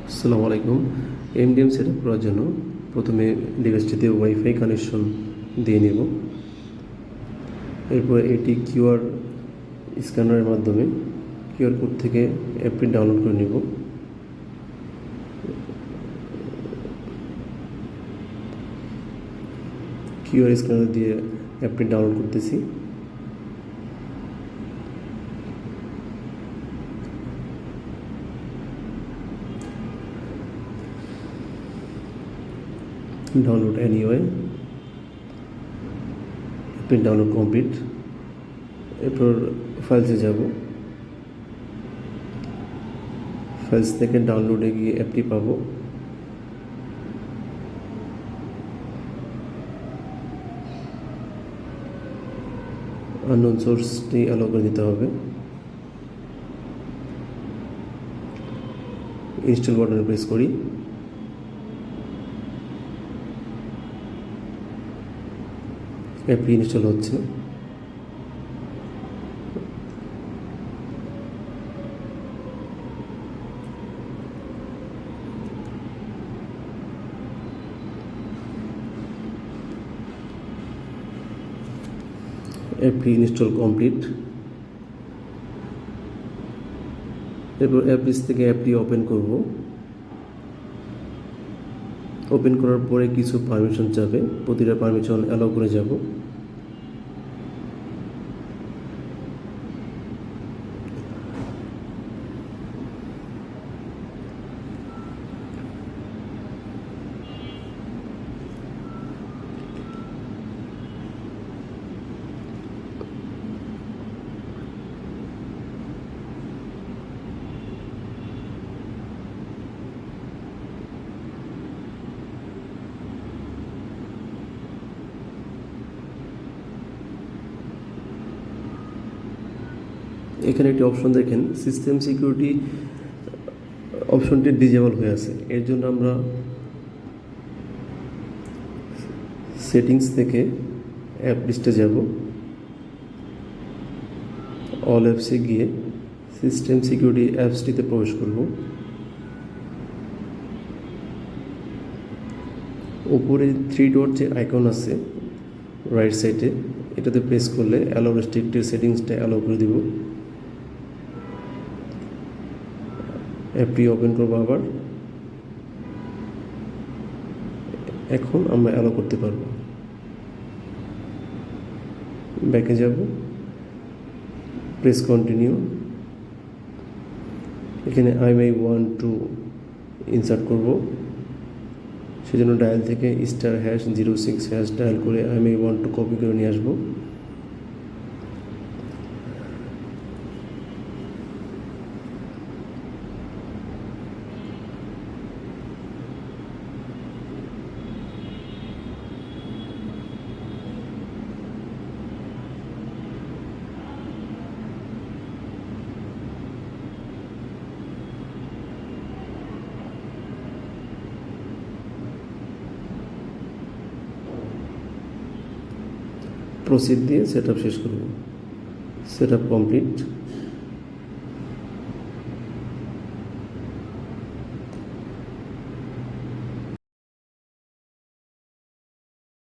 আসসালামু আলাইকুম। MDM set up করার জন্য প্রথমে ডিভাইসটিতে ওয়াইফাই কানেকশন দিয়ে নেব। এরপর এটি কিউআর স্ক্যানারের মাধ্যমে কিউআর কোড থেকে অ্যাপটি ডাউনলোড করে নেব। কিউআর স্ক্যানার দিয়ে অ্যাপটি ডাউনলোড করতেছি। ডাউনলোড এনিওয়ে, অ্যাপটি ডাউনলোড কমপ্লিট। এরপর ফাইলসে যাব। ফাইলস থেকে ডাউনলোডে গিয়ে অ্যাপটি পাবো। আননোন সোর্সটি অ্যালাউ করে দিতে হবে। ইনস্টল বাটনে প্রেস করি। অ্যাপটি ইনস্টল হচ্ছে। অ্যাপটি ইনস্টল কমপ্লিট। এরপর অ্যাপস থেকে অ্যাপটি ওপেন করব। ওপেন করার পরে কিছু পারমিশন চাবে, প্রতিটা পারমিশন অ্যালাউ করে যাব। এখানে একটি অপশন দেখেন, সিস্টেম সিকিউরিটি অপশনটি ডিজেবল হয়ে আছে। এর জন্য আমরা সেটিংস থেকে অ্যাপ লিস্টে যাব। অল অ্যাপসে গিয়ে সিস্টেম সিকিউরিটি অ্যাপসটিতে প্রবেশ করব। উপরে 3 ডট যে আইকন আছে রাইট সাইডে, এটাতে প্রেস করলে অ্যালাউ রেস্ট্রিক্টেড সেটিংসটা অ্যালাউ করে দিব। অ্যাপটি ওপেন করবো আবার। এখন আমরা অ্যালাউ করতে পারবো। ব্যাকে যাব, প্রেস কন্টিনিউ। এখানে IMEI 1 2 ইনসার্ট করব। সেজন্য ডায়াল থেকে *#06# ডায়াল করে IMEI 1 2 কপি করে নিয়ে আসবো। প্রসিড দিয়ে সেট আপ শেষ করব। Set up complete.